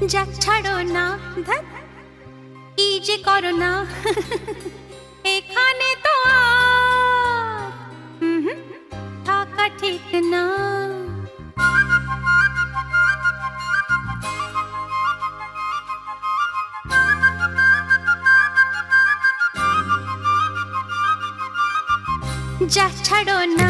যা ছাড়ো না, ধ্যাৎ কি যে করো না এখানে তো আর থাকা ঠিক না। যা ছাড়ো না।